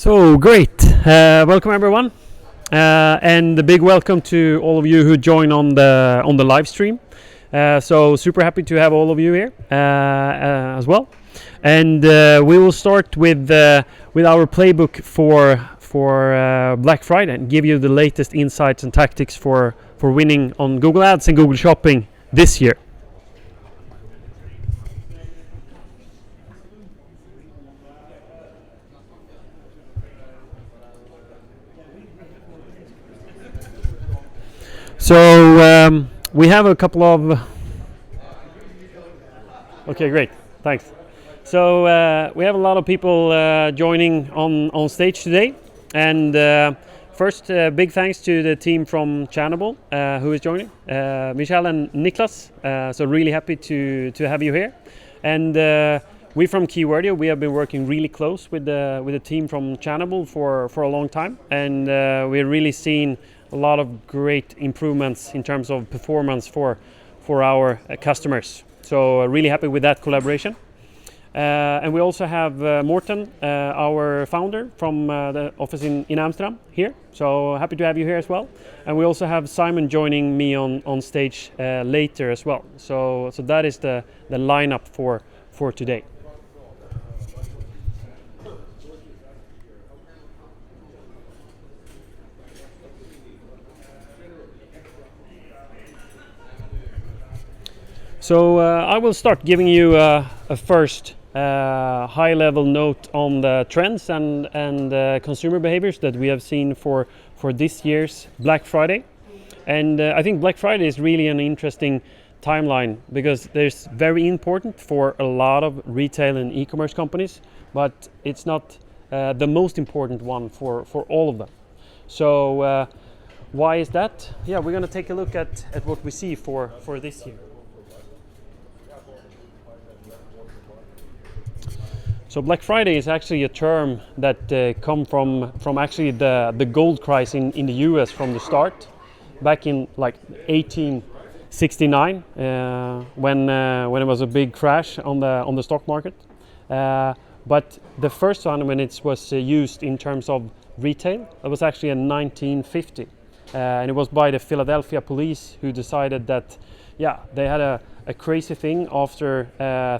So great, welcome everyone, and a big welcome to all of you who join on the live stream. So super happy to have all of you here as well, and we will start with our playbook for Black Friday and give you the latest insights and tactics for winning on Google Ads and Google Shopping this year. So we have a couple of. Okay, great, thanks. So we have a lot of people joining on stage today, and first big thanks to the team from Channable who is joining, Michelle and Niklas. So really happy to have you here, and we from Keywordio, we have been working really close with the team from Channable for a long time, and we're really seeing a lot of great improvements in terms of performance for our customers. So really happy with that collaboration. And we also have Morten, our founder from the office in Amsterdam here. So happy to have you here as well. And we also have Simon joining me on stage later as well. So that is the lineup for today. So I will start giving you a first high-level note on the trends and consumer behaviors that we have seen for this year's Black Friday. And I think Black Friday is really an interesting timeline because it's very important for a lot of retail and e-commerce companies, but it's not the most important one for all of them. So why is that? Yeah, we're going to take a look at what we see for this year. So Black Friday is actually a term that come from actually the gold crisis in the US from the start, back in like 1869 when it was a big crash on the stock market. But the first one when it was used in terms of retail, it was actually in 1950, and it was by the Philadelphia police who decided that they had a crazy thing after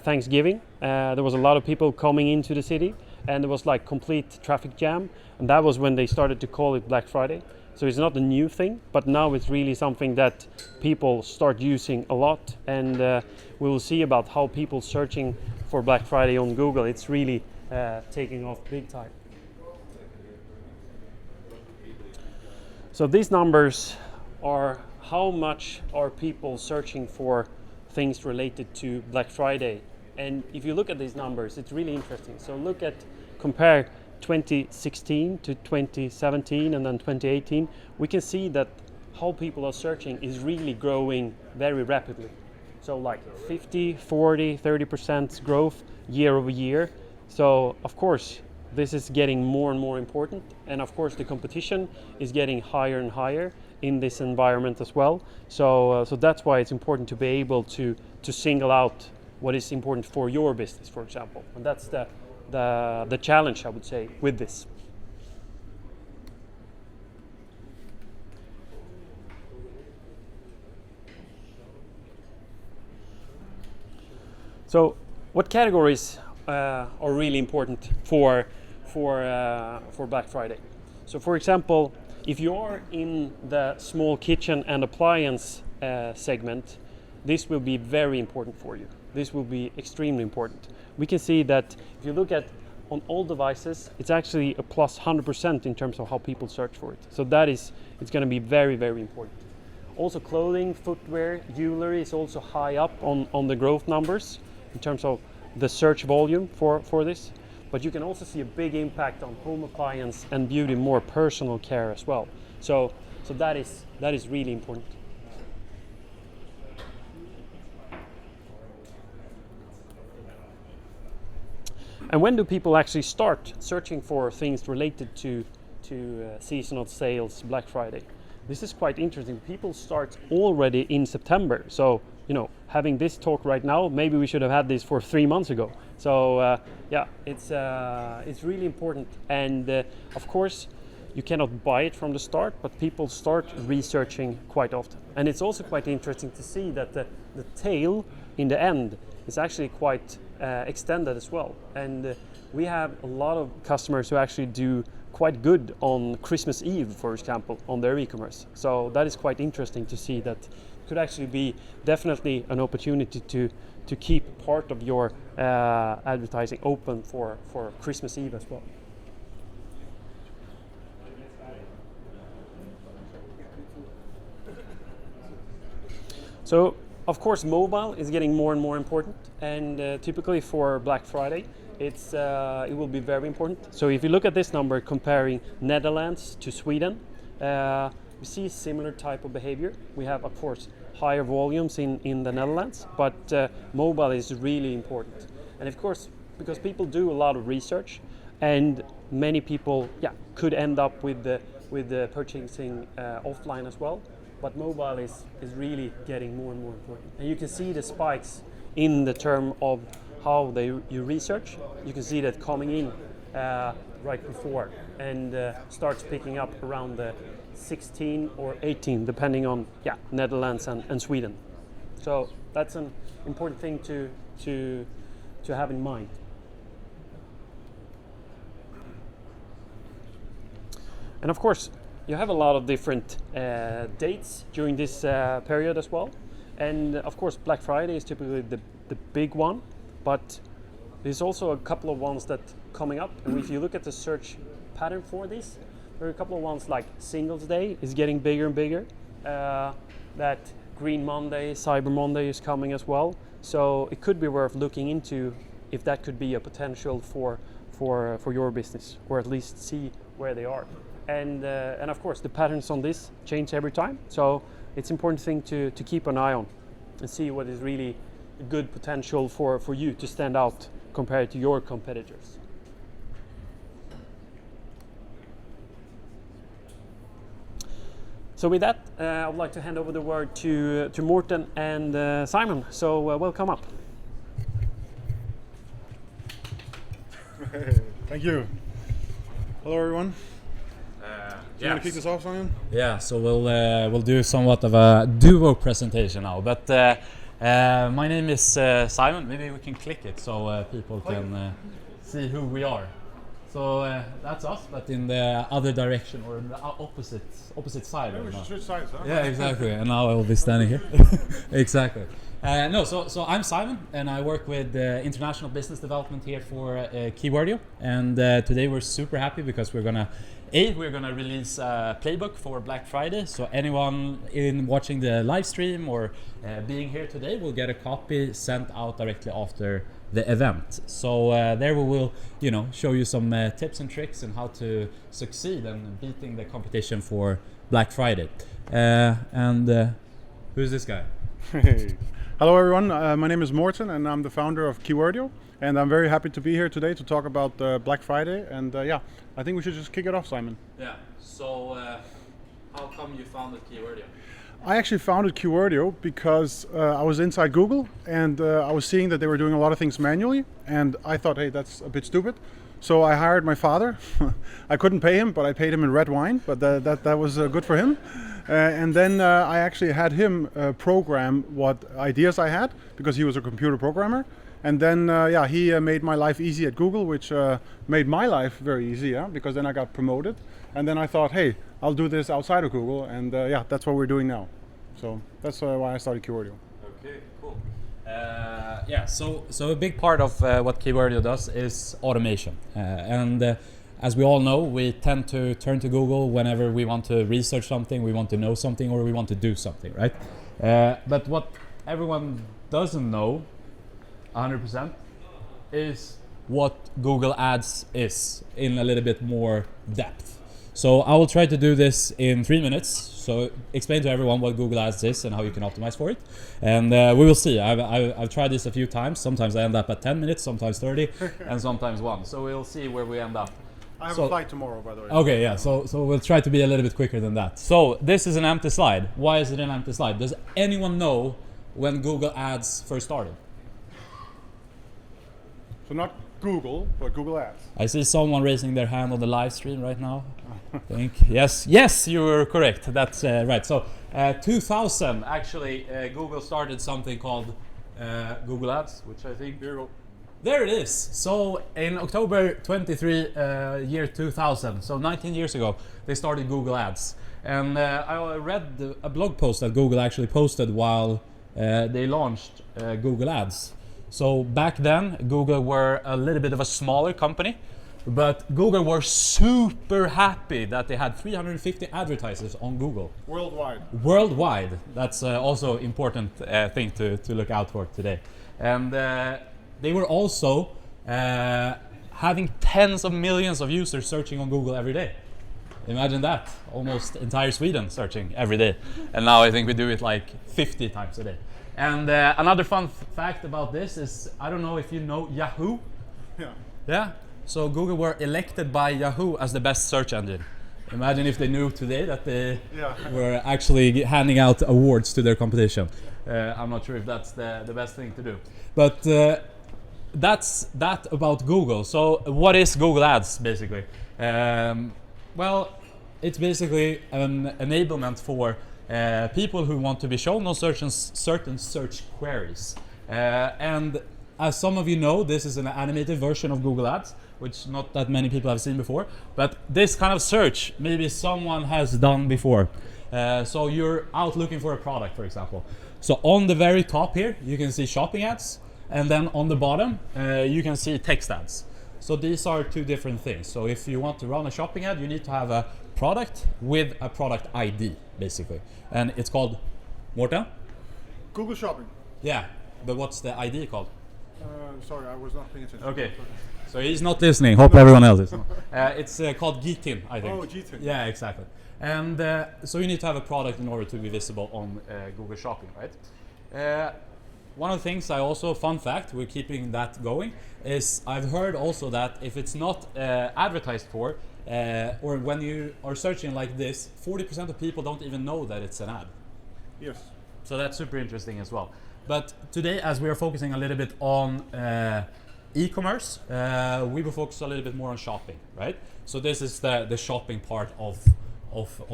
Thanksgiving. There was a lot of people coming into the city, and there was like complete traffic jam, and that was when they started to call it Black Friday. So it's not a new thing, but now it's really something that people start using a lot, and we will see about how people searching for Black Friday on Google. It's really taking off big time. So these numbers are how much are people searching for things related to Black Friday. And if you look at these numbers, it's really interesting. So compare 2016 to 2017 and then 2018, we can see that how people are searching is really growing very rapidly. So like 50, 40, 30% growth year over year. So of course, this is getting more and more important. And of course, the competition is getting higher and higher in this environment as well. So that's why it's important to be able to single out what is important for your business, for example. And that's the challenge, I would say, with this. So what categories are really important for Black Friday? So for example, if you are in the small kitchen and appliance segment, this will be very important for you. This will be extremely important. We can see that if you look at on all devices, it's actually a plus 100% in terms of how people search for it. So it's going to be very, very important. Also clothing, footwear, jewelry is also high up on the growth numbers in terms of the search volume for this. But you can also see a big impact on home appliance and beauty, more personal care as well. So that is really important. And when do people actually start searching for things related to seasonal sales, Black Friday? This is quite interesting. People start already in September. So having this talk right now, maybe we should have had this for 3 months ago. So yeah, it's really important. And of course, you cannot buy it from the start, but people start researching quite often. And it's also quite interesting to see that the tail in the end is actually quite extended as well. And we have a lot of customers who actually do quite good on Christmas Eve, for example, on their e-commerce. So that is quite interesting to see that could actually be definitely an opportunity to keep part of your advertising open for Christmas Eve as well. So of course mobile is getting more and more important, and typically for Black Friday it will be very important. So if you look at this number comparing Netherlands to Sweden, we see similar type of behavior. We have of course higher volumes in the Netherlands, but mobile is really important. And of course, because people do a lot of research, and many people could end up with the purchasing offline as well. But mobile is really getting more and more important. And you can see the spikes in the term of how you research. You can see that coming in right before and starts picking up around the 16 or 18, depending on Netherlands and Sweden. So that's an important thing to have in mind. And of course, you have a lot of different dates during this period as well. And of course, Black Friday is typically the big one, but there's also a couple of ones that coming up. And if you look at the search pattern for this, there are a couple of ones like Singles Day is getting bigger and bigger. That Green Monday, Cyber Monday is coming as well. So it could be worth looking into if that could be a potential for your business, or at least see where they are. And of course, the patterns on this change every time. So it's an important thing to keep an eye on and see what is really a good potential for you to stand out compared to your competitors. So with that, I would like to hand over the word to Morten and Simon. So welcome up. Thank you. Hello, everyone. Do you want to kick this off, Simon? Yeah, so we'll do somewhat of a duo presentation now. But my name is Simon. Maybe we can click it so people can see who we are. So that's us, but in the other direction, or in the opposite side. Maybe we should switch sides, huh? Yeah, exactly. And now I will be standing here. Exactly. So I'm Simon, and I work with international business development here for Keywordio. And today we're super happy because we're gonna release a Playbook for Black Friday. So anyone watching the live stream or being here today will get a copy sent out directly after the event. So there we will, show you some tips and tricks on how to succeed in beating the competition for Black Friday. Who's this guy? Hey. Hello, everyone. My name is Morten, and I'm the founder of Keywordio. And I'm very happy to be here today to talk about Black Friday. And I think we should just kick it off, Simon. Yeah. So how come you founded Keywordio? I actually founded Keywordio because I was inside Google, and I was seeing that they were doing a lot of things manually, and I thought, hey, that's a bit stupid. So I hired my father. I couldn't pay him, but I paid him in red wine, but that was good for him. And then I actually had him program what ideas I had, because he was a computer programmer. And then he made my life easy at Google, which made my life very easy, because then I got promoted. And then I thought, hey, I'll do this outside of Google, and that's what we're doing now. So that's why I started Keywordio. Okay, cool. So a big part of what Keywordio does is automation. As we all know, we tend to turn to Google whenever we want to research something, we want to know something, or we want to do something, right? But what everyone doesn't know 100% is what Google Ads is in a little bit more depth. So I will try to do this in 3 minutes. So explain to everyone what Google Ads is and how you can optimize for it. And we will see. I've tried this a few times. Sometimes I end up at 10 minutes, sometimes 30, and sometimes 1. So we'll see where we end up. I have a flight tomorrow, by the way. Okay, yeah. So we'll try to be a little bit quicker than that. So this is an empty slide. Why is it an empty slide? Does anyone know when Google Ads first started? So not Google, but Google Ads. I see someone raising their hand on the live stream right now. I think yes, you were correct. That's right. So 2000 actually, Google started something called Google Ads, which I think there it is. So in October 23, year 2000, so 19 years ago, they started Google Ads. And I read a blog post that Google actually posted while they launched Google Ads. So back then, Google were a little bit of a smaller company, but Google were super happy that they had 350 advertisers on Google. Worldwide. Worldwide. That's also important thing to look out for today. And they were also having tens of millions of users searching on Google every day. Imagine that, almost entire Sweden searching every day. And now I think we do it like 50 times a day. And another fun fact about this is, I don't know if you know Yahoo? Yeah. Yeah? So Google were elected by Yahoo as the best search engine. Imagine if they knew today that they were actually handing out awards to their competition. I'm not sure if that's the best thing to do. But that's that about Google. So what is Google Ads basically? Well, it's basically an enablement for people who want to be shown on certain search queries. And as some of you know, this is an animated version of Google Ads, which not that many people have seen before. But this kind of search, maybe someone has done before. So you're out looking for a product, for example. So on the very top here, you can see shopping ads. And then on the bottom, you can see text ads. So these are two different things. So if you want to run a shopping ad, you need to have a product with a product ID, basically. And it's called, Morten? Google Shopping. Yeah, but what's the ID called? Sorry, I was not paying attention. Okay, so he's not listening. Hope everyone else is. It's called GTIN, I think. Oh, GTIN. Yeah, exactly. And so you need to have a product in order to be visible on Google Shopping, right? One of the things fun fact, we're keeping that going, is I've heard also that if it's not advertised for, or when you are searching like this, 40% of people don't even know that it's an ad. Yes. So that's super interesting as well. But today, as we are focusing a little bit on e-commerce, we will focus a little bit more on shopping, right? So this is the shopping part of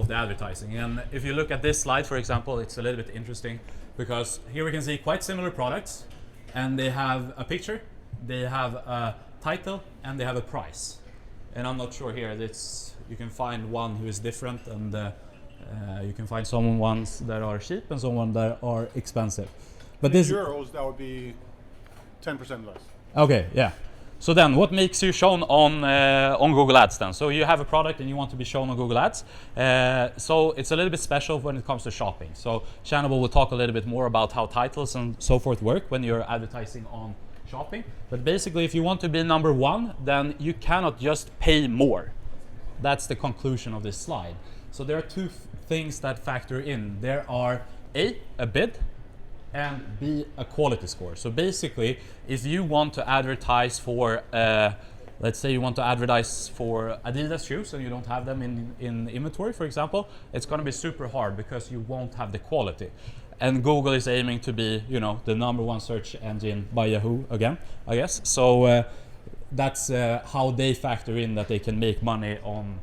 the advertising. And if you look at this slide, for example, it's a little bit interesting because here we can see quite similar products, and they have a picture, they have a title, and they have a price. And I'm not sure here, you can find one who is different, and you can find some ones that are cheap and some ones that are expensive. But in euros, that would be 10% less. Okay, yeah. So then, what makes you shown on Google Ads then? So you have a product and you want to be shown on Google Ads. So it's a little bit special when it comes to shopping. So Channable will talk a little bit more about how titles and so forth work when you're advertising on shopping. But basically, if you want to be number one, then you cannot just pay more. That's the conclusion of this slide. So there are two things that factor in. There are a bid, and B, a quality score. So basically, if you want to advertise for, let's say you want to advertise for Adidas shoes and you don't have them in inventory, for example, it's going to be super hard because you won't have the quality. And Google is aiming to be, the number one search engine by Yahoo again, I guess. So that's how they factor in that they can make money on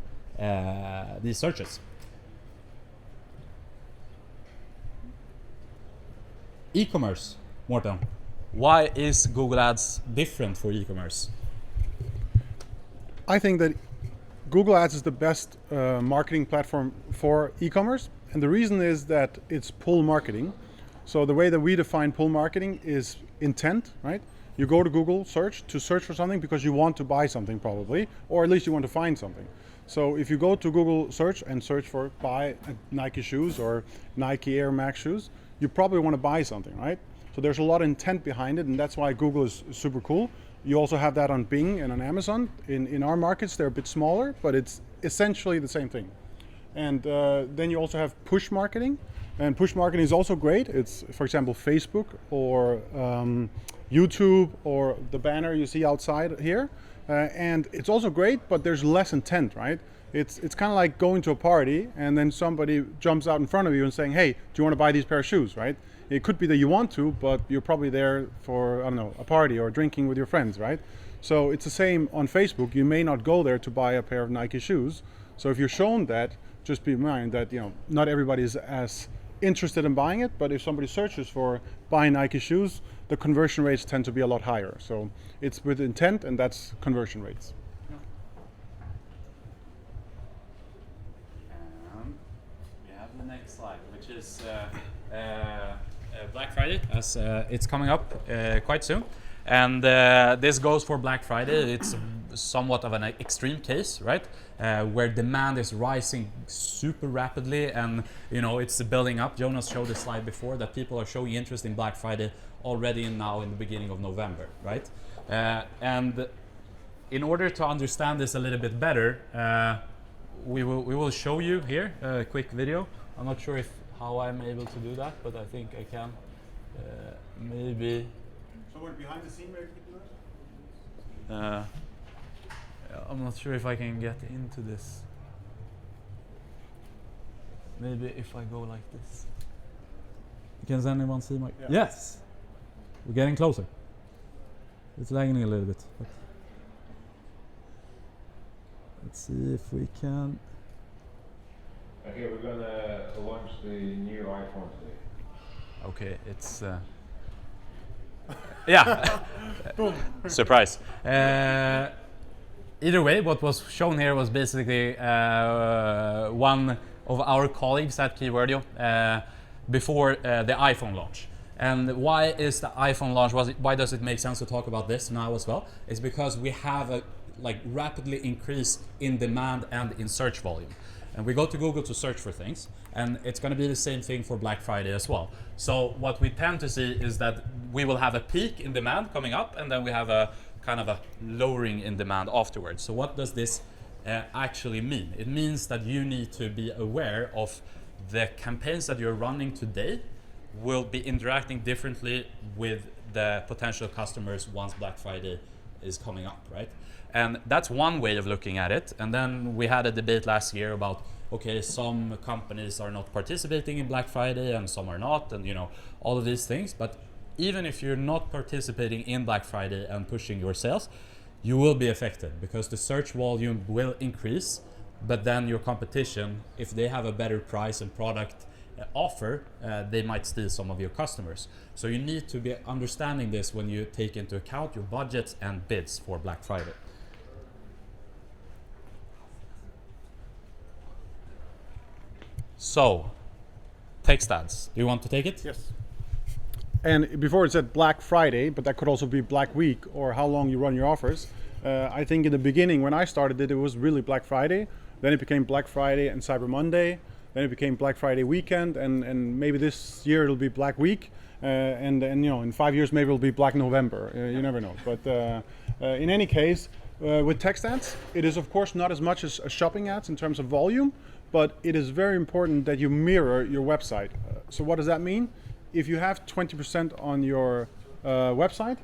these searches. E-commerce, Morten. Why is Google Ads different for e-commerce? I think that Google Ads is the best marketing platform for e-commerce, and the reason is that it's pull marketing. So the way that we define pull marketing is intent, right? You go to Google search to search for something because you want to buy something probably, or at least you want to find something. So if you go to Google search and search for buy Nike shoes or Nike Air Max shoes, you probably want to buy something, right? So there's a lot of intent behind it, and that's why Google is super cool. You also have that on Bing and on Amazon. In our markets, they're a bit smaller, but it's essentially the same thing. And then you also have push marketing, and push marketing is also great. It's, for example, Facebook or YouTube or the banner you see outside here. and it's also great, but there's less intent, right? It's kind of like going to a party and then somebody jumps out in front of you and saying, hey, do you want to buy these pair of shoes, right? It could be that you want to, but you're probably there for, I don't know, a party or drinking with your friends, right? So it's the same on Facebook. You may not go there to buy a pair of Nike shoes. So if you're shown that, just be in mind that, you know, not everybody is as interested in buying it, but if somebody searches for buying Nike shoes, the conversion rates tend to be a lot higher. So it's with intent, and that's conversion rates. We have the next slide, which is Black Friday, as it's coming up quite soon. And this goes for Black Friday. It's somewhat of an extreme case, right? Where demand is rising super rapidly, and you know it's building up. Jonas showed the slide before that people are showing interest in Black Friday already now in the beginning of November, right? And in order to understand this a little bit better, we will show you here a quick video. I'm not sure how I'm able to do that, but I think I can. Maybe. Someone behind the scene maybe could do that? I'm not sure if I can get into this. Maybe if I go like this. Can anyone see my? Yeah. Yes. We're getting closer. It's lagging a little bit. But let's see if we can. Okay, we're gonna launch the new iPhone today. Okay, it's. Yeah. Surprise. Either way, what was shown here was basically one of our colleagues at Keywordio before the iPhone launch. And why is the iPhone launch? Why does it make sense to talk about this now as well? It's because we have a rapidly increase in demand and in search volume. And we go to Google to search for things, and it's going to be the same thing for Black Friday as well. So what we tend to see is that we will have a peak in demand coming up, and then we have a kind of a lowering in demand afterwards. So what does this actually mean? It means that you need to be aware of the campaigns that you're running today will be interacting differently with the potential customers once Black Friday is coming up, right? And that's one way of looking at it. And then we had a debate last year about, okay, some companies are not participating in Black Friday and some are not, and you know, all of these things. But even if you're not participating in Black Friday and pushing your sales, you will be affected because the search volume will increase, but then your competition, if they have a better price and product offer, they might steal some of your customers. So you need to be understanding this when you take into account your budgets and bids for Black Friday. So, text ads. Do you want to take it? Yes. And before it said Black Friday, but that could also be Black Week or how long you run your offers. I think in the beginning when I started it was really Black Friday. Then it became Black Friday and Cyber Monday. Then it became Black Friday weekend, and maybe this year it'll be Black Week, and you know, in 5 years maybe it'll be Black November. You never know. But in any case, with text ads, it is of course not as much as shopping ads in terms of volume, but it is very important that you mirror your website. So what does that mean? If you have 20% on your website,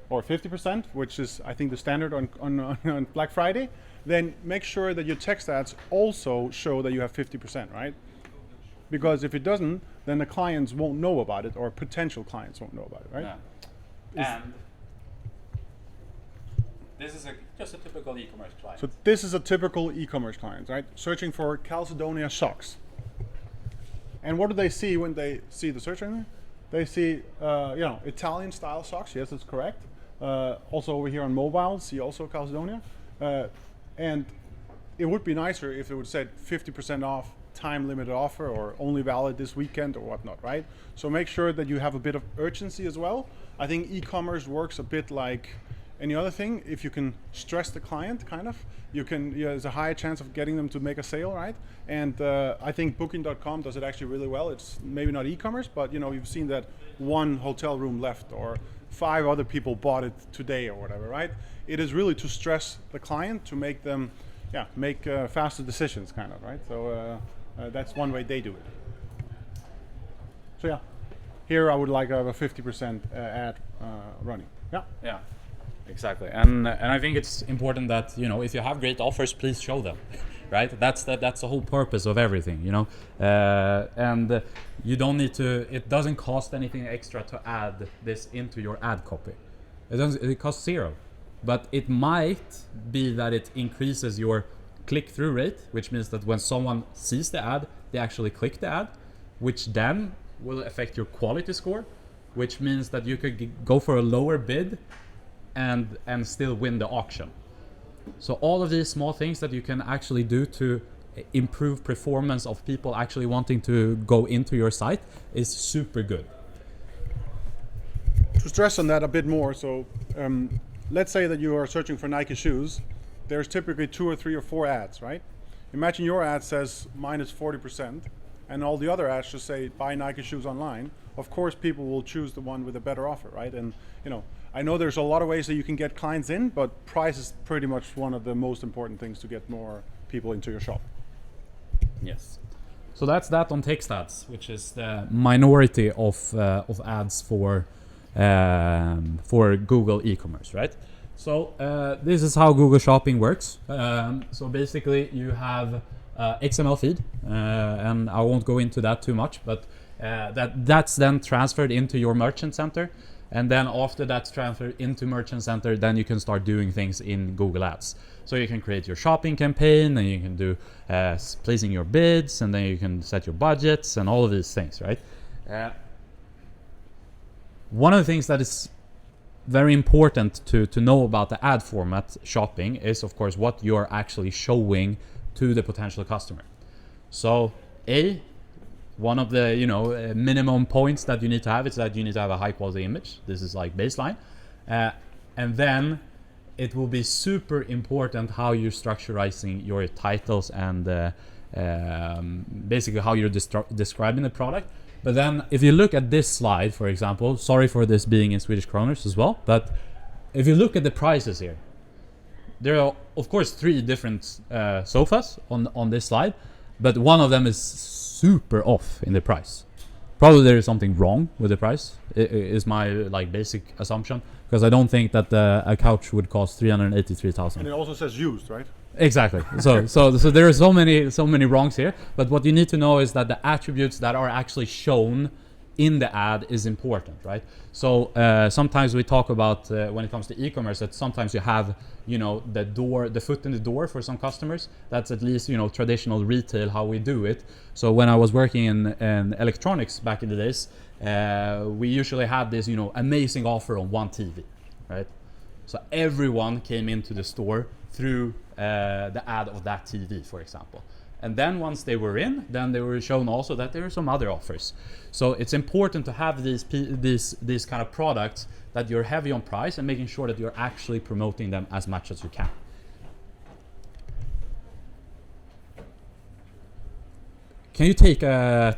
or 50%, which is I think the standard on Black Friday, then make sure that your text ads also show that you have 50%, right? Because if it doesn't, then the clients won't know about it, or potential clients won't know about it, right? Yeah. And this is just a typical e-commerce client. So this is a typical e-commerce client, right? Searching for Calcedonia socks. And what do they see when they see the search engine? They see, you know, Italian style socks. Yes, that's correct. Also over here on mobile, see also Calcedonia. And it would be nicer if it would say 50% off, time limited offer, or only valid this weekend or whatnot, right? So make sure that you have a bit of urgency as well. I think e-commerce works a bit like any other thing. If you can stress the client, kind of, you can. There's a higher chance of getting them to make a sale, right? And I think Booking.com does it actually really well. It's maybe not e-commerce, but you know, you've seen that one hotel room left, or 5 other people bought it today, or whatever, right? It is really to stress the client to make them, make faster decisions, kind of, right? So that's one way they do it. So yeah, here I would like a 50% ad running. Yeah. Yeah. Exactly, and I think it's important that, you know, if you have great offers, please show them, right? That's the whole purpose of everything, you know. And you don't need to. It doesn't cost anything extra to add this into your ad copy. It costs zero, but it might be that it increases your click-through rate, which means that when someone sees the ad, they actually click the ad, which then will affect your quality score, which means that you could go for a lower bid and still win the auction. So all of these small things that you can actually do to improve performance of people actually wanting to go into your site is super good. To stress on that a bit more, so let's say that you are searching for Nike shoes. There's typically 2 or 3 or 4 ads, right? Imagine your ad says minus 40%, and all the other ads just say buy Nike shoes online. Of course, people will choose the one with a better offer, right? And you know, I know there's a lot of ways that you can get clients in, but price is pretty much one of the most important things to get more people into your shop. Yes. So that's that on text ads, which is the minority of ads for Google e-commerce, right? So this is how Google Shopping works. So basically, you have XML feed, and I won't go into that too much, but that's then transferred into your merchant center. And then after that's transferred into Merchant Center, then you can start doing things in Google Ads. So you can create your shopping campaign, and you can do placing your bids, and then you can set your budgets and all of these things, right? One of the things that is very important to know about the ad format shopping is, of course, what you're actually showing to the potential customer. So one of the minimum points that you need to have is that you need to have a high quality image. This is like baseline, and then it will be super important how you're structurizing your titles and basically how you're describing the product. But then if you look at this slide, for example, sorry for this being in Swedish kronors as well, but if you look at the prices here, there are of course 3 different sofas on this slide, but one of them is super off in the price. Probably there is something wrong with the price, is my basic assumption, because I don't think that a couch would cost 383,000. And it also says used, right? Exactly. So there are so many wrongs here. But what you need to know is that the attributes that are actually shown in the ad is important, right? So sometimes we talk about when it comes to e-commerce that sometimes you have the foot in the door for some customers. That's at least traditional retail, how we do it. So when I was working in electronics back in the days, we usually had this amazing offer on one TV, right? So everyone came into the store through the ad of that TV, for example. And then once they were in, then they were shown also that there are some other offers. So it's important to have these kind of products that you're heavy on price and making sure that you're actually promoting them as much as you can. Can you take how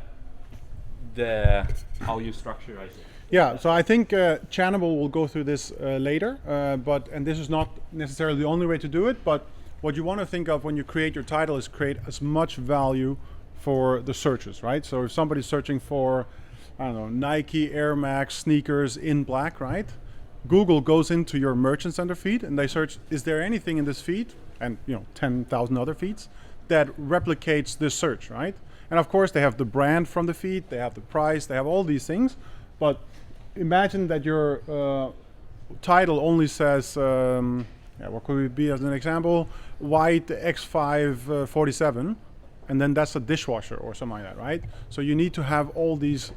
you structure it? Yeah, so I think Channable will go through this later, and this is not necessarily the only way to do it, but what you want to think of when you create your title is create as much value for the searches, right? So if somebody's searching for, I don't know, Nike Air Max sneakers in black, right? Google goes into your Merchant Center feed and they search, is there anything in this feed, and 10,000 other feeds, that replicates this search, right? And of course they have the brand from the feed, they have the price, they have all these things, but imagine that your title only says, what could it be as an example? White X5 47, and then that's a dishwasher or something like that, right? So you need to have all these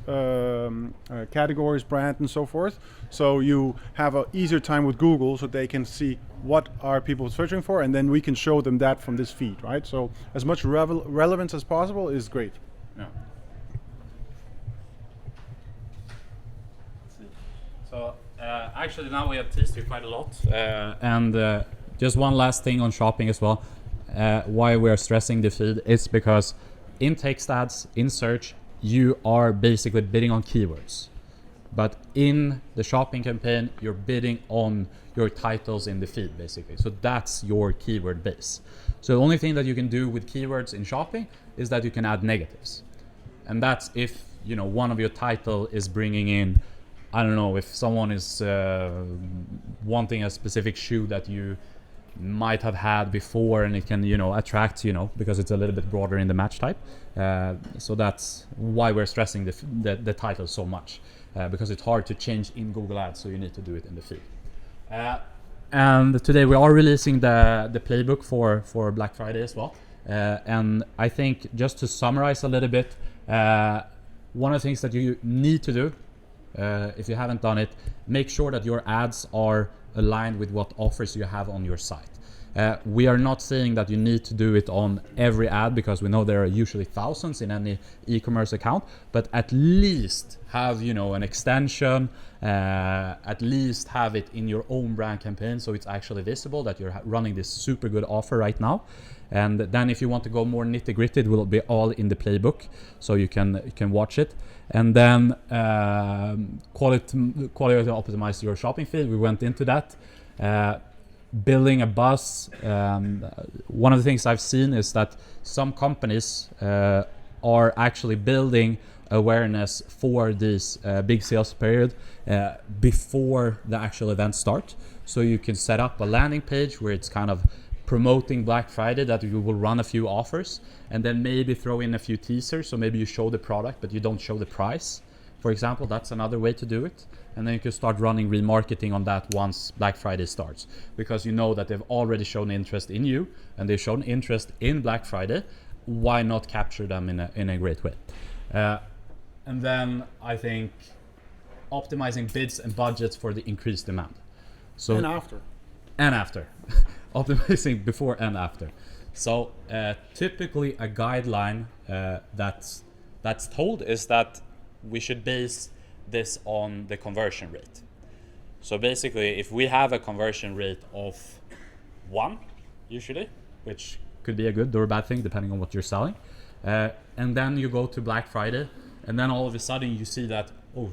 categories, brand, and so forth. So you have an easier time with Google, so they can see what are people searching for, and then we can show them that from this feed, right? So as much relevance as possible is great. Yeah. So actually now we have teased you quite a lot, and just one last thing on shopping as well. Why we are stressing the feed is because in text ads, in search, you are basically bidding on keywords. But in the shopping campaign, you're bidding on your titles in the feed, basically. So that's your keyword base. So the only thing that you can do with keywords in shopping is that you can add negatives. And that's if one of your title is bringing in, I don't know, if someone is wanting a specific shoe that you might have had before, and it can attract because it's a little bit broader in the match type. So that's why we're stressing the title so much, because it's hard to change in Google Ads, so you need to do it in the feed. And today we are releasing the playbook for Black Friday as well. And I think, just to summarize a little bit, one of the things that you need to do, if you haven't done it, make sure that your ads are aligned with what offers you have on your site. We are not saying that you need to do it on every ad, because we know there are usually thousands in any e-commerce account, but at least have an extension, at least have it in your own brand campaign, so it's actually visible that you're running this super good offer right now. And then if you want to go more nitty-gritty, it will be all in the playbook, so you can watch it. And then quality optimize your shopping feed. We went into that. Building a buzz. One of the things I've seen is that some companies are actually building awareness for this big sales period before the actual event starts. So you can set up a landing page where it's kind of promoting Black Friday, that you will run a few offers, and then maybe throw in a few teasers. So maybe you show the product but you don't show the price, for example. That's another way to do it. And then you can start running remarketing on that once Black Friday starts, because you know that they've already shown interest in you and they've shown interest in Black Friday. Why not capture them in a great way? And then I think optimizing bids and budgets for the increased demand. So and after optimizing before and after. So typically a guideline that's told is that we should base this on the conversion rate. So basically, if we have a conversion rate of 1 usually, which could be a good or a bad thing depending on what you're selling, and then you go to Black Friday, and then all of a sudden you see that, oh,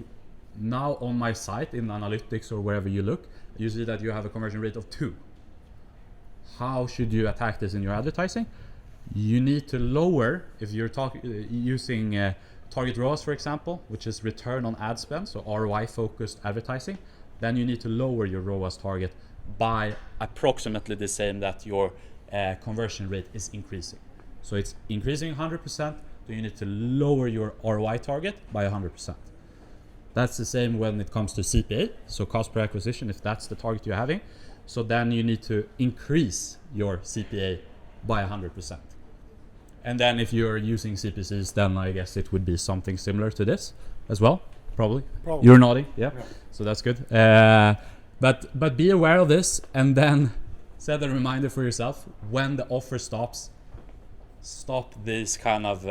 now on my site in analytics or wherever you look, you see that you have a conversion rate of 2. How should you attack this in your advertising? You need to lower, if you're using target ROAS, for example, which is return on ad spend, so ROI focused advertising, then you need to lower your ROAS target by approximately the same that your conversion rate is increasing. So it's increasing 100%, so you need to lower your ROI target by 100%. That's the same when it comes to CPA, so cost per acquisition, if that's the target you're having. So then you need to increase your CPA by 100%. And then if you're using CPCs, then I guess it would be something similar to this as well, probably. You're nodding, yeah. So that's good. But be aware of this, and then set a reminder for yourself when the offer stops. Stop this kind of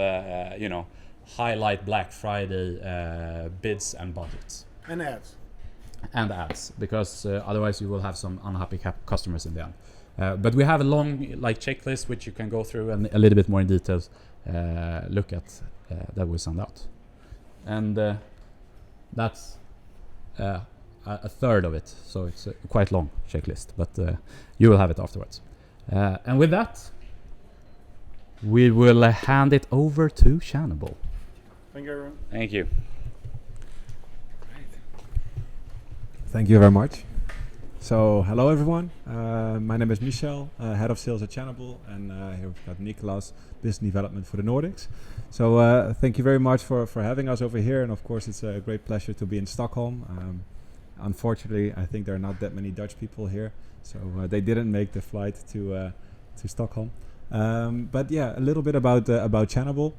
highlight Black Friday bids and budgets. And ads, because otherwise you will have some unhappy customers in the end. But we have a long checklist which you can go through and a little bit more in details look at that we send out. And that's a third of it, so it's a quite long checklist, but you will have it afterwards. And with that, we will hand it over to Channable. Thank you, everyone. Thank you. Thank you very much. So, hello everyone. My name is Michel, Head of Sales at Channable, and here we've got Nicolas, Business Development for the Nordics. So, thank you very much for having us over here, and of course it's a great pleasure to be in Stockholm. Unfortunately, I think there are not that many Dutch people here, so they didn't make the flight to Stockholm. But yeah, a little bit about Channable,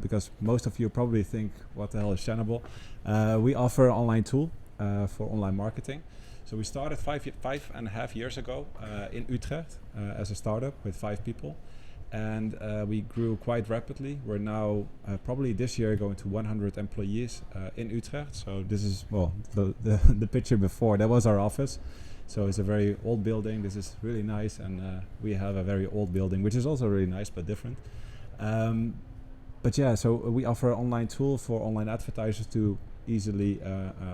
because most of you probably think, what the hell is Channable? We offer an online tool for online marketing. So we started 5.5 years ago in Utrecht as a startup with 5 people, and we grew quite rapidly. We're now probably this year going to 100 employees in Utrecht. So this is, well, the picture before, that was our office. So it's a very old building. This is really nice, and we have a very old building, which is also really nice but different. But yeah, so we offer an online tool for online advertisers to easily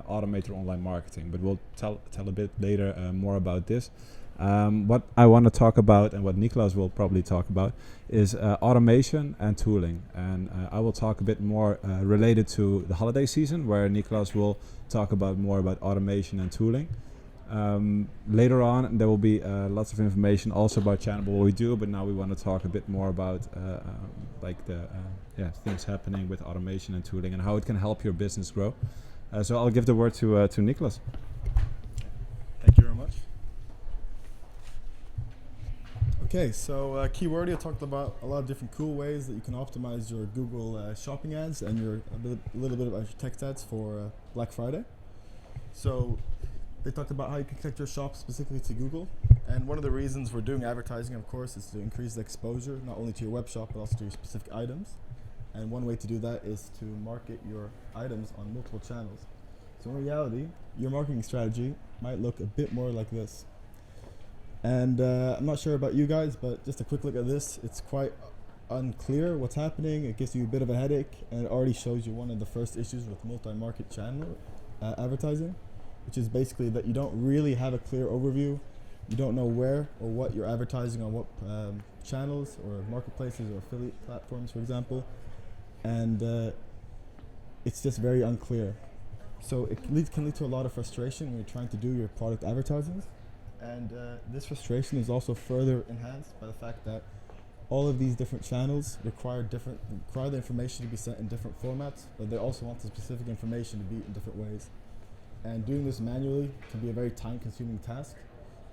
automate their online marketing. But we'll tell a bit later more about this. What I want to talk about, and what Nicolas will probably talk about, is automation and tooling. And I will talk a bit more related to the holiday season, where Nicolas will talk about more about automation and tooling. Later on, there will be lots of information also about Channable, what we do, but now we want to talk a bit more about like the things happening with automation and tooling and how it can help your business grow. So I'll give the word to Nicholas. Thank you very much. Okay, so Keywordio talked about a lot of different cool ways that you can optimize your Google shopping ads and a little bit about your text ads for Black Friday. So they talked about how you can connect your shop specifically to Google. And one of the reasons we're doing advertising, of course, is to increase the exposure, not only to your web shop, but also to your specific items. And one way to do that is to market your items on multiple channels. So in reality, your marketing strategy might look a bit more like this. And I'm not sure about you guys, but just a quick look at this. It's quite unclear what's happening. It gives you a bit of a headache, and it already shows you one of the first issues with multi-market channel advertising, which is basically that you don't really have a clear overview. You don't know where or what you're advertising on what channels or marketplaces or affiliate platforms, for example. And it's just very unclear. So it can lead to a lot of frustration when you're trying to do your product advertising. And this frustration is also further enhanced by the fact that all of these different channels require the information to be sent in different formats, but they also want the specific information to be in different ways. And doing this manually can be a very time-consuming task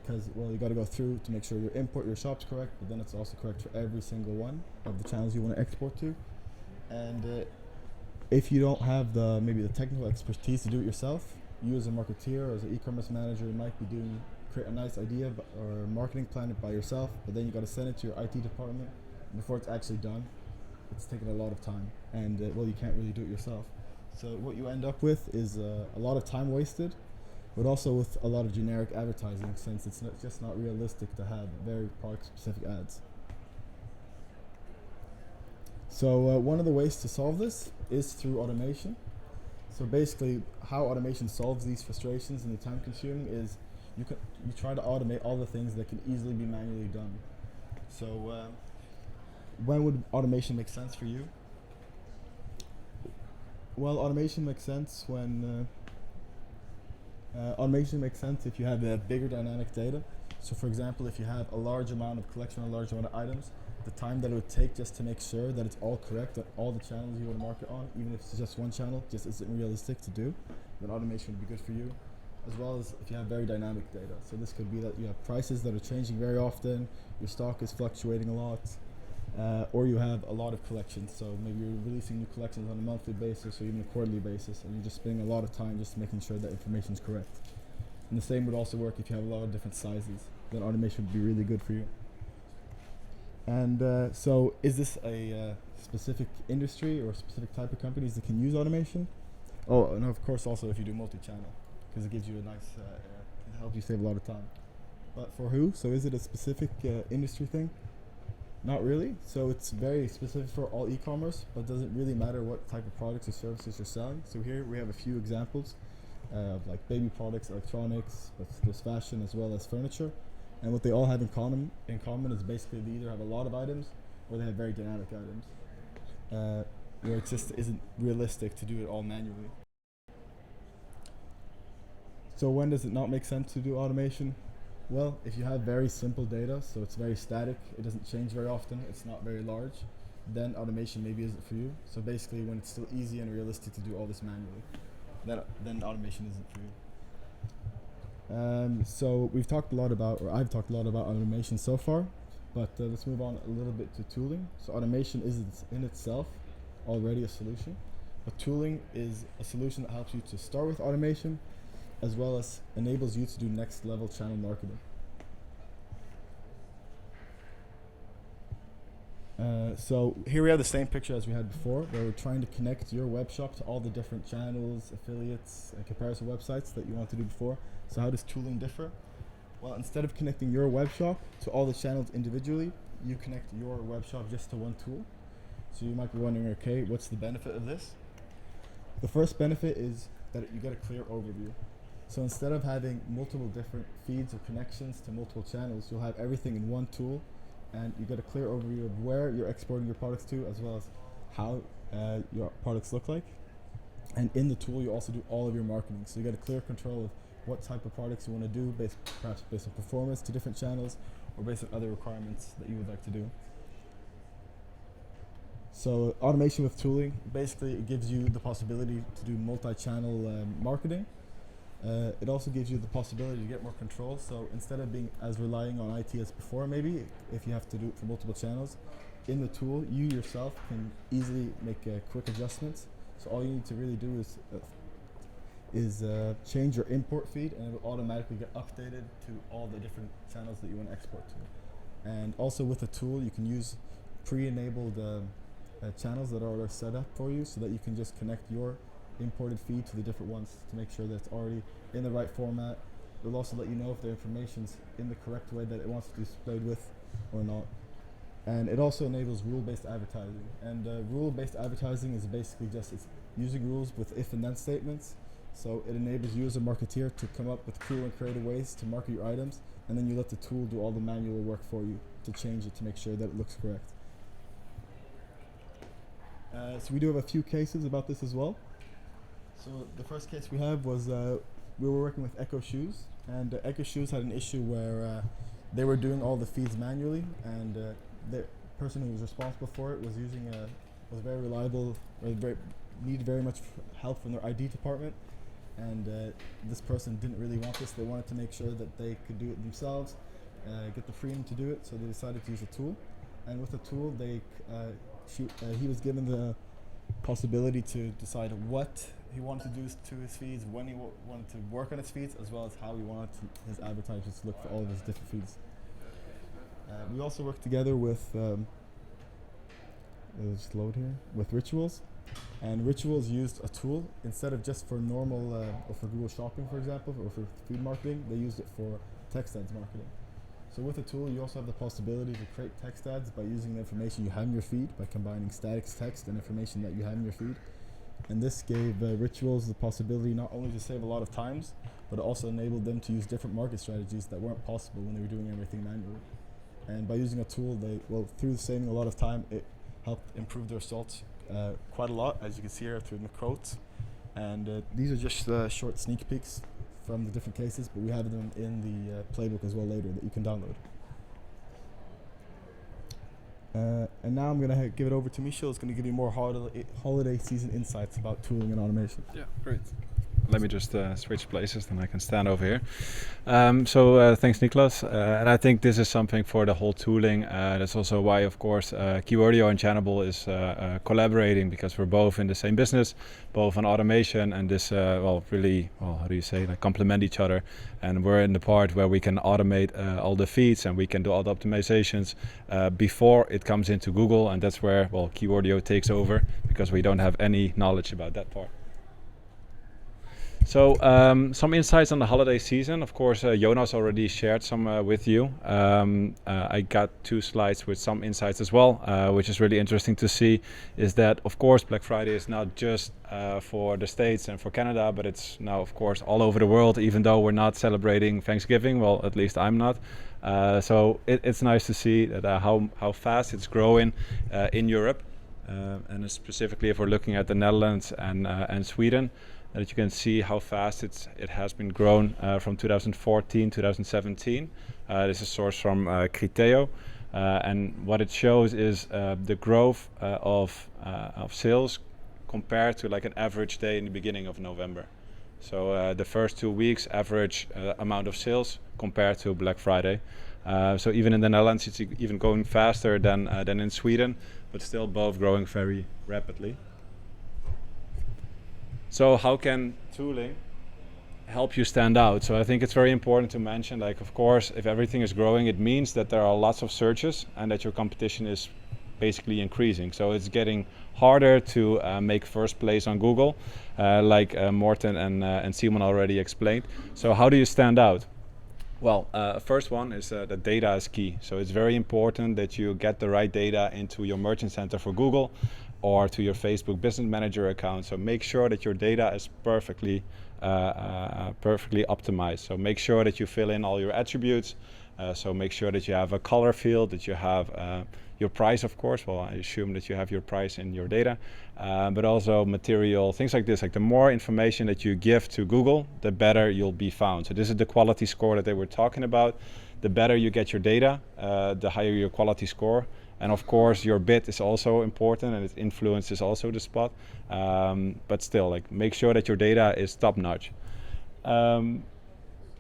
because, well, you got to go through to make sure you import your shop's correct, but then it's also correct for every single one of the channels you want to export to. And if you don't have maybe the technical expertise to do it yourself, you as a marketeer or as an e-commerce manager might be create a nice idea or marketing plan by yourself, but then you got to send it to your IT department. Before it's actually done, it's taking a lot of time, and well, you can't really do it yourself. So what you end up with is a lot of time wasted, but also with a lot of generic advertising, since it's just not realistic to have very product-specific ads. So one of the ways to solve this is through automation. So basically, how automation solves these frustrations and the time consuming is you try to automate all the things that can easily be manually done. So when would automation make sense for you? Well, automation makes sense when if you have a bigger dynamic data. So for example, if you have a large amount of collection, a large amount of items, the time that it would take just to make sure that it's all correct on all the channels you want to market on, even if it's just one channel, just isn't realistic to do, then automation would be good for you. As well as if you have very dynamic data. So this could be that you have prices that are changing very often, your stock is fluctuating a lot, or you have a lot of collections. So maybe you're releasing new collections on a monthly basis or even a quarterly basis, and you're just spending a lot of time just making sure that information is correct. And the same would also work if you have a lot of different sizes. Then automation would be really good for you. And so is this a specific industry or a specific type of companies that can use automation? Oh, and of course also if you do multi-channel, because it gives you a nice, it helps you save a lot of time. But for who? So is it a specific industry thing? Not really. So it's very specific for all e-commerce, but doesn't really matter what type of products or services you're selling. So here we have a few examples of like baby products, electronics, but there's fashion as well as furniture. And what they all have in common is basically they either have a lot of items or they have very dynamic items, where it just isn't realistic to do it all manually. So when does it not make sense to do automation? Well, if you have very simple data, so it's very static, it doesn't change very often, it's not very large, then automation maybe isn't for you. So basically when it's still easy and realistic to do all this manually, then automation isn't for you. So we've talked a lot about, or I've talked a lot about automation so far, but let's move on a little bit to tooling. So automation is in itself already a solution, but tooling is a solution that helps you to start with automation, as well as enables you to do next level channel marketing. So here we have the same picture as we had before, where we're trying to connect your web shop to all the different channels, affiliates, and comparison websites that you want to do before. So how does tooling differ? Well, instead of connecting your web shop to all the channels individually, you connect your web shop just to one tool. So you might be wondering, okay, what's the benefit of this? The first benefit is that you get a clear overview. So instead of having multiple different feeds or connections to multiple channels, you'll have everything in one tool, and you get a clear overview of where you're exporting your products to, as well as how your products look like. And in the tool, you also do all of your marketing. So you get a clear control of what type of products you want to do, perhaps based on performance to different channels, or based on other requirements that you would like to do. So automation with tooling, basically it gives you the possibility to do multi-channel marketing. It also gives you the possibility to get more control. So instead of being as relying on IT as before, maybe if you have to do it for multiple channels, in the tool you yourself can easily make quick adjustments. So all you need to really do is change your import feed, and it will automatically get updated to all the different channels that you want to export to. And also with the tool you can use pre-enabled channels that are already set up for you, so that you can just connect your imported feed to the different ones to make sure that it's already in the right format. It will also let you know if the information's in the correct way that it wants to be displayed with or not. And it also enables rule-based advertising. And rule-based advertising is basically just using rules with if and then statements. So it enables you as a marketeer to come up with cool and creative ways to market your items, and then you let the tool do all the manual work for you to change it to make sure that it looks correct. So we do have a few cases about this as well. So the first case we have was we were working with Echo Shoes, and Echo Shoes had an issue where they were doing all the feeds manually, and the person who was responsible for it was was very reliable, needed very much help from their ID department, and this person didn't really want this. They wanted to make sure that they could do it themselves, get the freedom to do it, so they decided to use a tool. And with the tool, he was given the possibility to decide what he wanted to do to his feeds, when he wanted to work on his feeds, as well as how he wanted his advertisers to look for all of his different feeds. We also worked together with just load here, with Rituals, and Rituals used a tool instead of just for normal or for Google Shopping, for example, or for feed marketing. They used it for text ads marketing. So with the tool, you also have the possibility to create text ads by using the information you have in your feed, by combining static text and information that you have in your feed. And this gave Rituals the possibility not only to save a lot of times, but it also enabled them to use different market strategies that weren't possible when they were doing everything manually. And by using a tool, through saving a lot of time, it helped improve their results quite a lot, as you can see here through the quotes. And these are just short sneak peeks from the different cases, but we have them in the playbook as well later that you can download. And now I'm going to give it over to Michel, who's going to give you more holiday season insights about tooling and automation. Yeah, great. Let me just switch places, then I can stand over here. Thanks, Niklas. And I think this is something for the whole tooling. That's also why, of course, Keywordio and Channable is collaborating, because we're both in the same business, both on automation, and this really, how do you say, like complement each other. And we're in the part where we can automate all the feeds, and we can do all the optimizations before it comes into Google, and that's where, Keywordio takes over, because we don't have any knowledge about that part. So some insights on the holiday season. Of course, Jonas already shared some with you. I got 2 slides with some insights as well, which is really interesting to see, is that, of course, Black Friday is not just for the States and for Canada, but it's now, of course, all over the world, even though we're not celebrating Thanksgiving. Well, at least I'm not. So it's nice to see that how fast it's growing in Europe. And specifically, if we're looking at the Netherlands and Sweden, that you can see how fast it has been grown from 2014, 2017. This is sourced from Criteo, and what it shows is the growth of sales compared to like an average day in the beginning of November. So the first 2 weeks average amount of sales compared to Black Friday. So even in the Netherlands, it's even going faster than in Sweden, but still both growing very rapidly. So how can tooling help you stand out? So I think it's very important to mention, like, of course, if everything is growing, it means that there are lots of searches and that your competition is basically increasing. So it's getting harder to make first place on Google, like Morten and Simon already explained. So how do you stand out? Well, first one is that data is key. So it's very important that you get the right data into your merchant center for Google or to your Facebook Business Manager account. So make sure that your data is perfectly optimized. So make sure that you fill in all your attributes, So make sure that you have a color field, that you have your price, of course. Well, I assume that you have your price in your data, but also material, things like this. Like the more information that you give to Google, the better you'll be found. So this is the quality score that they were talking about. The better you get your data, the higher your quality score. And of course, your bid is also important, and its influence is also the spot. But still, like, make sure that your data is top-notch.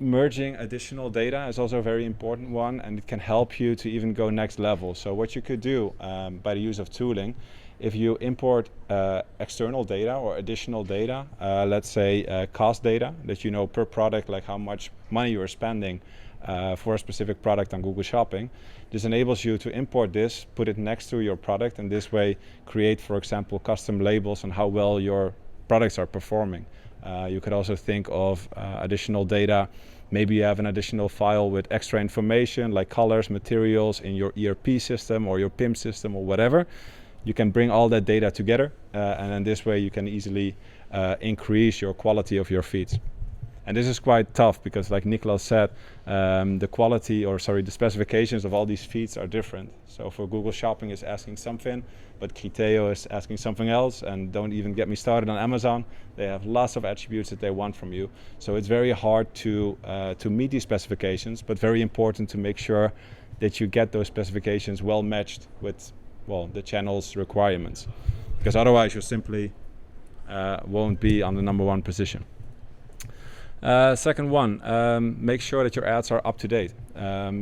Merging additional data is also a very important one, and it can help you to even go next level. So what you could do by the use of tooling, if you import external data or additional data, let's say cost data that you know per product, like how much money you are spending for a specific product on Google Shopping, this enables you to import this, put it next to your product, and this way create, for example, custom labels on how well your products are performing. You could also think of additional data. Maybe you have an additional file with extra information like colors, materials in your ERP system or your PIM system or whatever. You can bring all that data together, and then this way you can easily increase your quality of your feeds. And this is quite tough because, like Nicolas said, the specifications of all these feeds are different. So for Google Shopping is asking something, but Criteo is asking something else, and don't even get me started on Amazon. They have lots of attributes that they want from you. So it's very hard to meet these specifications, but very important to make sure that you get those specifications well matched with, well, the channel's requirements. Because otherwise you simply won't be on the #1 position. Second one, make sure that your ads are up to date.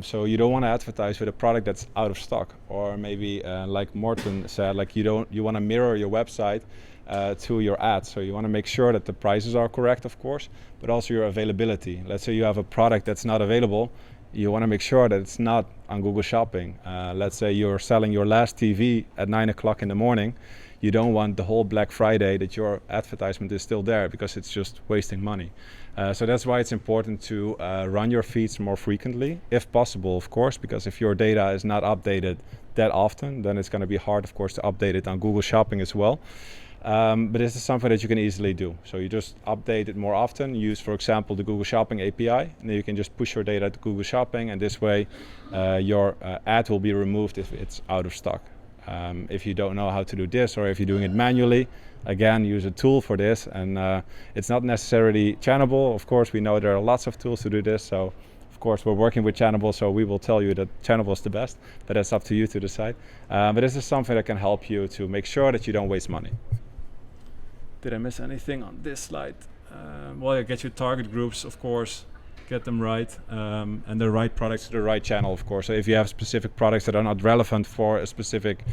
So you don't want to advertise with a product that's out of stock, or maybe like Morten said, like you want to mirror your website to your ads. So you want to make sure that the prices are correct, of course, but also your availability. Let's say you have a product that's not available. You want to make sure that it's not on Google Shopping. Let's say you're selling your last TV at 9 o'clock in the morning. You don't want the whole Black Friday that your advertisement is still there, because it's just wasting money. So that's why it's important to run your feeds more frequently, if possible, of course, because if your data is not updated that often, then it's going to be hard, of course, to update it on Google Shopping as well. But this is something that you can easily do. So you just update it more often. Use, for example, the Google Shopping API, and then you can just push your data to Google Shopping, and this way your ad will be removed if it's out of stock. If you don't know how to do this, or if you're doing it manually, again, use a tool for this. And it's not necessarily Channable. Of course, we know there are lots of tools to do this. So, of course, we're working with Channable, so we will tell you that Channable is the best. But that's up to you to decide. But this is something that can help you to make sure that you don't waste money. Did I miss anything on this slide? Well, you get your target groups, of course. Get them right, and the right products to the right channel, of course. So if you have specific products that are not relevant for a specific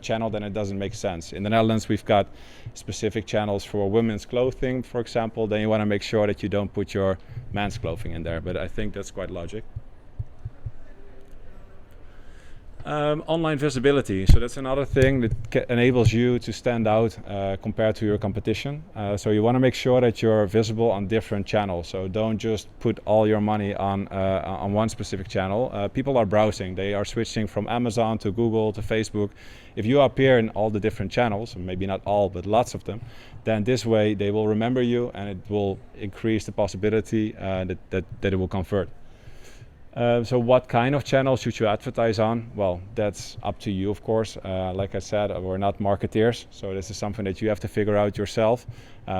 channel, then it doesn't make sense. In the Netherlands, we've got specific channels for women's clothing, for example. Then you want to make sure that you don't put your men's clothing in there, but I think that's quite logic. Online visibility. So that's another thing that enables you to stand out compared to your competition. So you want to make sure that you're visible on different channels. So don't just put all your money on one specific channel. People are browsing. They are switching from Amazon to Google to Facebook. If you appear in all the different channels, maybe not all, but lots of them, then this way they will remember you, and it will increase the possibility that it will convert. So what kind of channels should you advertise on? Well, that's up to you, of course. Like I said, we're not marketeers, so this is something that you have to figure out yourself.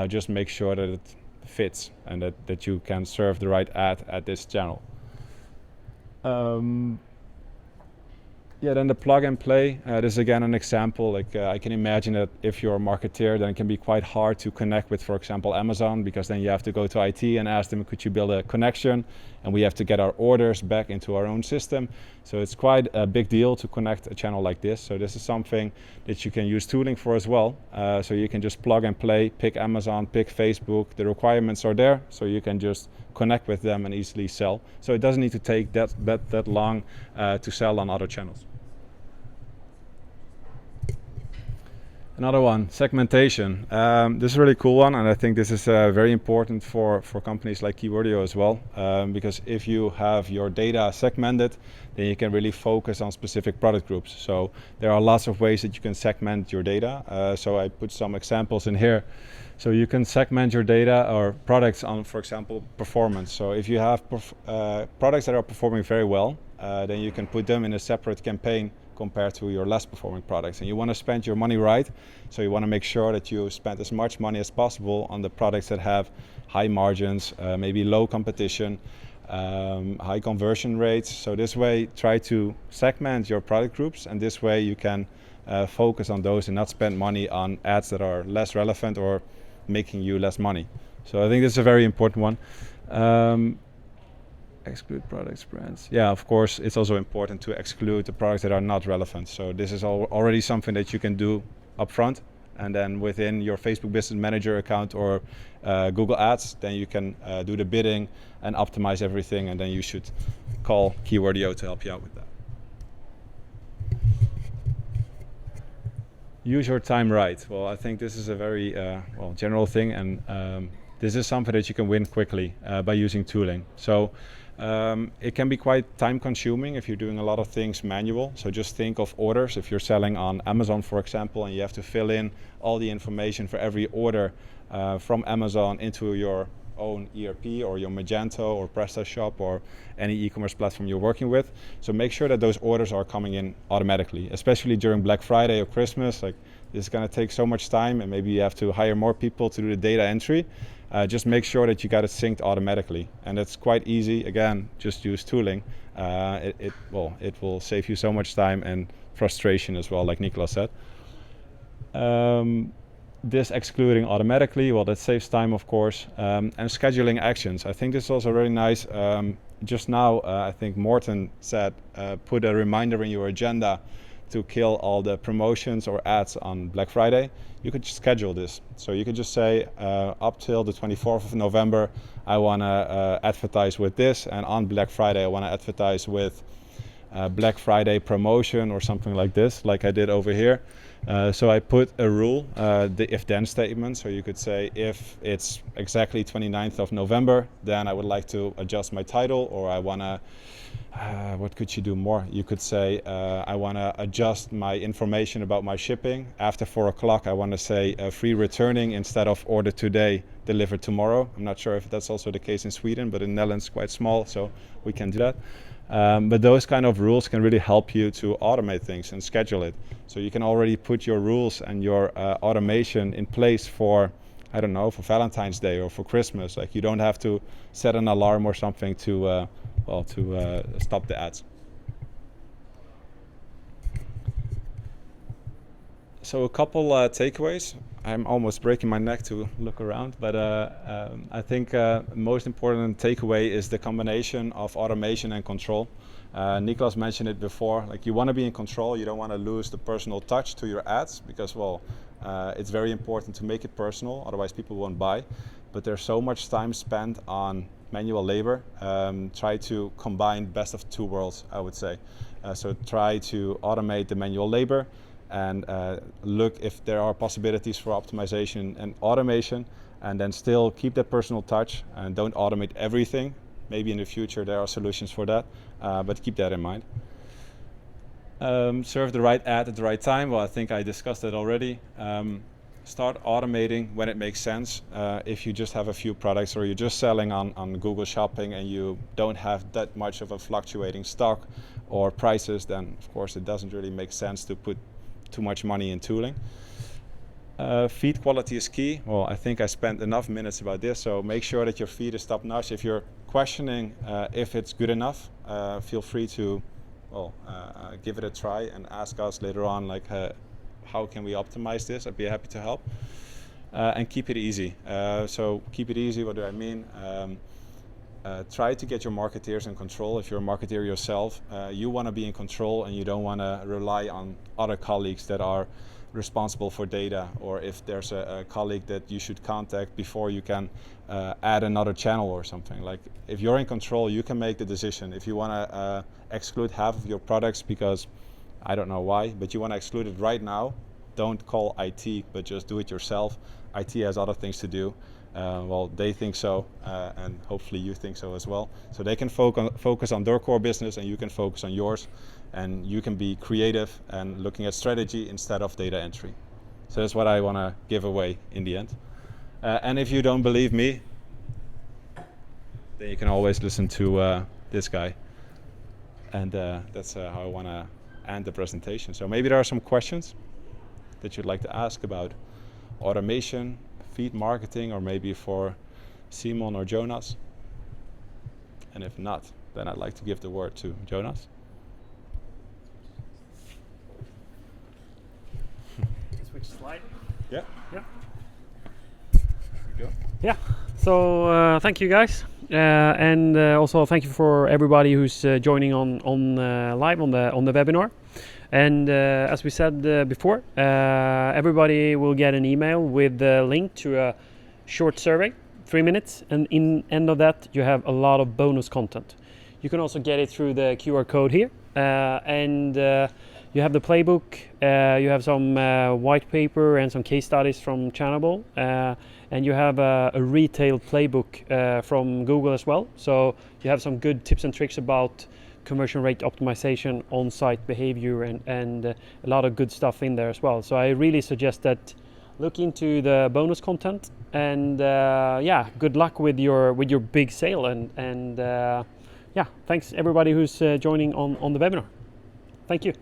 Just make sure that it fits and that you can serve the right ad at this channel. Yeah, then the plug and play. This is again an example. Like I can imagine that if you're a marketeer, then it can be quite hard to connect with, for example, Amazon, because then you have to go to IT and ask them, could you build a connection? And we have to get our orders back into our own system. So it's quite a big deal to connect a channel like this. So this is something that you can use tooling for as well. So you can just plug and play, pick Amazon, pick Facebook. The requirements are there, so you can just connect with them and easily sell. So it doesn't need to take that long to sell on other channels. Another one, segmentation. This is a really cool one, and I think this is very important for companies like Keywordio as well, because if you have your data segmented, then you can really focus on specific product groups. So there are lots of ways that you can segment your data. So I put some examples in here. So you can segment your data or products on, for example, performance. So if you have products that are performing very well, then you can put them in a separate campaign compared to your less performing products. And you want to spend your money right, so you want to make sure that you spend as much money as possible on the products that have high margins, maybe low competition, high conversion rates. So this way, try to segment your product groups, and this way you can focus on those and not spend money on ads that are less relevant or making you less money. So I think this is a very important one. Exclude products, brands. Yeah, of course, it's also important to exclude the products that are not relevant. So this is already something that you can do upfront, and then within your Facebook Business Manager account or Google Ads, then you can do the bidding and optimize everything, and then you should call Keywordio to help you out with that. Use your time right. Well, I think this is a very general thing, and this is something that you can win quickly by using tooling. So it can be quite time consuming if you're doing a lot of things manual. So just think of orders. If you're selling on Amazon, for example, and you have to fill in all the information for every order from Amazon into your own ERP or your Magento or PrestaShop or any e-commerce platform you're working with. So make sure that those orders are coming in automatically, especially during Black Friday or Christmas. Like, this is going to take so much time, and maybe you have to hire more people to do the data entry. Just make sure that you got it synced automatically, and it's quite easy. Again, just use tooling. It will save you so much time and frustration as well, like Nicolas said. This excluding automatically, well, that saves time, of course, and scheduling actions. I think this is also very nice. Just now, I think Morten said, put a reminder in your agenda to kill all the promotions or ads on Black Friday. You could schedule this. So you could just say, up till the 24th of November, I want to advertise with this, and on Black Friday, I want to advertise with Black Friday promotion or something like this, like I did over here. So I put a rule, the if-then statement. So you could say, if it's exactly 29th of November, then I would like to adjust my title, or I want to, what could you do more? You could say, I want to adjust my information about my shipping. After 4 o'clock, I want to say free returning instead of order today, delivered tomorrow. I'm not sure if that's also the case in Sweden, but in Netherlands quite small, so we can do that. But those kind of rules can really help you to automate things and schedule it. So you can already put your rules and your automation in place for, I don't know, for Valentine's Day or for Christmas. Like, you don't have to set an alarm or something to stop the ads. So a couple takeaways. I'm almost breaking my neck to look around, but I think most important takeaway is the combination of automation and control. Nicolas mentioned it before, like, you want to be in control. You don't want to lose the personal touch to your ads, because, well, it's very important to make it personal, otherwise people won't buy. But there's so much time spent on manual labor. Try to combine best of two worlds, I would say. So try to automate the manual labor, and look if there are possibilities for optimization and automation, and then still keep that personal touch and don't automate everything. Maybe in the future there are solutions for that, but keep that in mind. Serve the right ad at the right time. Well, I think I discussed that already. Start automating when it makes sense. If you just have a few products, or you're just selling on Google Shopping and you don't have that much of a fluctuating stock or prices, then of course it doesn't really make sense to put too much money in tooling. Feed quality is key. Well, I think I spent enough minutes about this, so make sure that your feed is top notch. If you're questioning if it's good enough, feel free to give it a try and ask us later on, like, how can we optimize this? I'd be happy to help. And keep it easy. So keep it easy, what do I mean? Try to get your marketeers in control. If you're a marketeer yourself, you want to be in control, and you don't want to rely on other colleagues that are responsible for data, or if there's a colleague that you should contact before you can add another channel or something. Like, if you're in control, you can make the decision. If you want to exclude half of your products because I don't know why, but you want to exclude it right now, don't call IT, but just do it yourself. IT has other things to do. Well, they think so, and hopefully you think so as well. So they can focus on their core business, and you can focus on yours, and you can be creative and looking at strategy instead of data entry. So that's what I want to give away in the end. And if you don't believe me, then you can always listen to this guy. And that's how I want to end the presentation. So maybe there are some questions that you'd like to ask about automation, feed marketing, or maybe for Simon or Jonas. And if not, then I'd like to give the word to Jonas. Switch slide. Yeah. Yeah. Go. Yeah. So thank you guys, and also thank you for everybody who's joining on live on the webinar. And as we said before, everybody will get an email with the link to a short survey, 3 minutes, and in end of that you have a lot of bonus content. You can also get it through the QR code here, and you have the playbook, you have some white paper and some case studies from Channable, and you have a retail playbook from Google as well. So you have some good tips and tricks about conversion rate optimization, on-site behavior, and a lot of good stuff in there as well. So I really suggest that look into the bonus content, and yeah, good luck with your big sale, and yeah, thanks everybody who's joining on the webinar. Thank you.